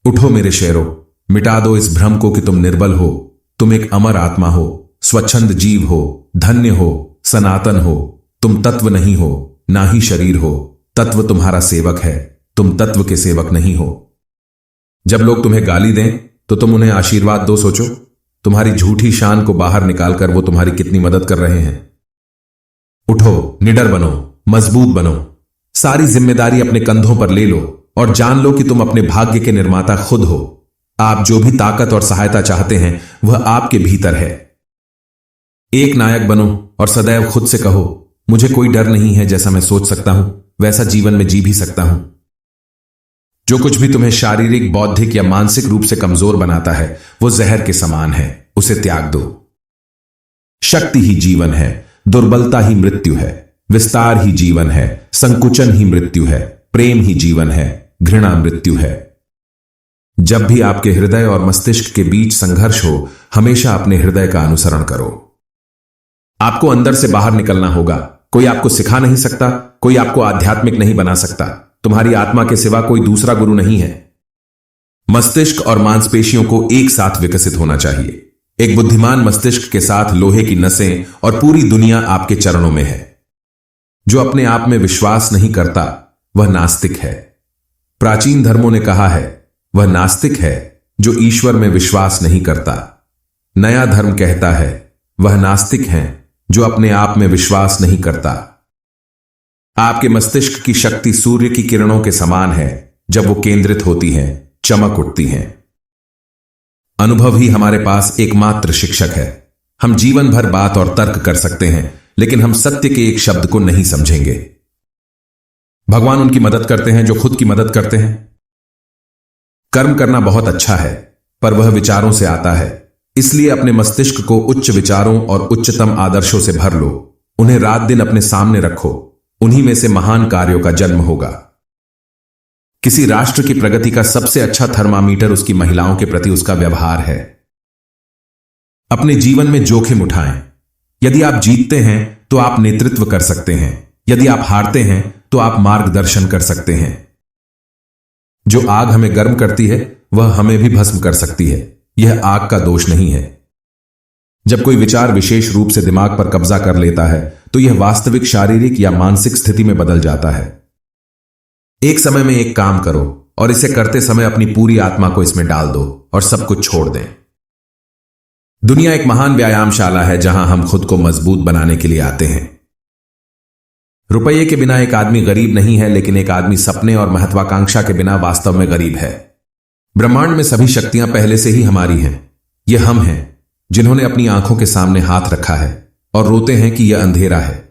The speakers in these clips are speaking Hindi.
उठो मेरे शेरों, मिटा दो इस भ्रम को कि तुम निर्बल हो। तुम एक अमर आत्मा हो, स्वच्छंद जीव हो, धन्य हो, सनातन हो। तुम तत्व नहीं हो, ना ही शरीर हो। तत्व तुम्हारा सेवक है, तुम तत्व के सेवक नहीं हो। जब लोग तुम्हें गाली दें तो तुम उन्हें आशीर्वाद दो। सोचो, तुम्हारी झूठी शान को बाहर निकालकर वो तुम्हारी कितनी मदद कर रहे हैं। उठो, निडर बनो, मजबूत बनो। सारी जिम्मेदारी अपने कंधों पर ले लो और जान लो कि तुम अपने भाग्य के निर्माता खुद हो। आप जो भी ताकत और सहायता चाहते हैं वह आपके भीतर है। एक नायक बनो और सदैव खुद से कहो, मुझे कोई डर नहीं है। जैसा मैं सोच सकता हूं वैसा जीवन में जी भी सकता हूं। जो कुछ भी तुम्हें शारीरिक, बौद्धिक या मानसिक रूप से कमजोर बनाता है वो जहर के समान है, उसे त्याग दो। शक्ति ही जीवन है, दुर्बलता ही मृत्यु है। विस्तार ही जीवन है, संकुचन ही मृत्यु है। प्रेम ही जीवन है, घृणा मृत्यु है। जब भी आपके हृदय और मस्तिष्क के बीच संघर्ष हो, हमेशा अपने हृदय का अनुसरण करो। आपको अंदर से बाहर निकलना होगा। कोई आपको सिखा नहीं सकता, कोई आपको आध्यात्मिक नहीं बना सकता। तुम्हारी आत्मा के सिवा कोई दूसरा गुरु नहीं है। मस्तिष्क और मांसपेशियों को एक साथ विकसित होना चाहिए। एक बुद्धिमान मस्तिष्क के साथ लोहे की नसें और पूरी दुनिया आपके चरणों में है। जो अपने आप में विश्वास नहीं करता वह नास्तिक है। प्राचीन धर्मों ने कहा है वह नास्तिक है जो ईश्वर में विश्वास नहीं करता। नया धर्म कहता है वह नास्तिक है जो अपने आप में विश्वास नहीं करता। आपके मस्तिष्क की शक्ति सूर्य की किरणों के समान है। जब वो केंद्रित होती हैं, चमक उठती हैं। अनुभव ही हमारे पास एकमात्र शिक्षक है। हम जीवन भर बात और तर्क कर सकते हैं, लेकिन हम सत्य के एक शब्द को नहीं समझेंगे। भगवान उनकी मदद करते हैं जो खुद की मदद करते हैं। कर्म करना बहुत अच्छा है, पर वह विचारों से आता है। इसलिए अपने मस्तिष्क को उच्च विचारों और उच्चतम आदर्शों से भर लो। उन्हें रात दिन अपने सामने रखो। उन्हीं में से महान कार्यों का जन्म होगा। किसी राष्ट्र की प्रगति का सबसे अच्छा थर्मामीटर उसकी महिलाओं के प्रति उसका व्यवहार है। अपने जीवन में जोखिम उठाएं। यदि आप जीतते हैं तो आप नेतृत्व कर सकते हैं। यदि आप हारते हैं तो आप मार्गदर्शन कर सकते हैं। जो आग हमें गर्म करती है वह हमें भी भस्म कर सकती है। यह आग का दोष नहीं है। जब कोई विचार विशेष रूप से दिमाग पर कब्जा कर लेता है तो यह वास्तविक शारीरिक या मानसिक स्थिति में बदल जाता है। एक समय में एक काम करो और इसे करते समय अपनी पूरी आत्मा को इसमें डाल दो और सब कुछ छोड़ दें। दुनिया एक महान व्यायामशाला है जहां हम खुद को मजबूत बनाने के लिए आते हैं। रुपये के बिना एक आदमी गरीब नहीं है, लेकिन एक आदमी सपने और महत्वाकांक्षा के बिना वास्तव में गरीब है। ब्रह्मांड में सभी शक्तियां पहले से ही हमारी हैं। यह हम हैं जिन्होंने अपनी आंखों के सामने हाथ रखा है और रोते हैं कि यह अंधेरा है।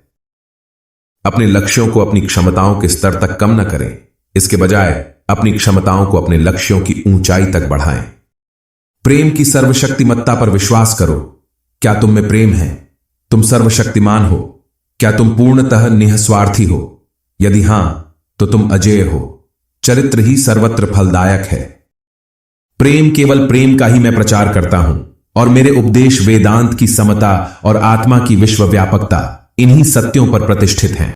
अपने लक्ष्यों को अपनी क्षमताओं के स्तर तक कम न करें। इसके बजाय अपनी क्षमताओं को अपने लक्ष्यों की ऊंचाई तक बढ़ाएं। प्रेम की सर्वशक्तिमत्ता पर विश्वास करो। क्या तुम में प्रेम है? तुम सर्वशक्तिमान हो? क्या तुम पूर्णतः निःस्वार्थी हो? यदि हां तो तुम अजेय हो। चरित्र ही सर्वत्र फलदायक है। प्रेम, केवल प्रेम का ही मैं प्रचार करता हूं और मेरे उपदेश वेदांत की समता और आत्मा की विश्वव्यापकता, इन्हीं सत्यों पर प्रतिष्ठित हैं।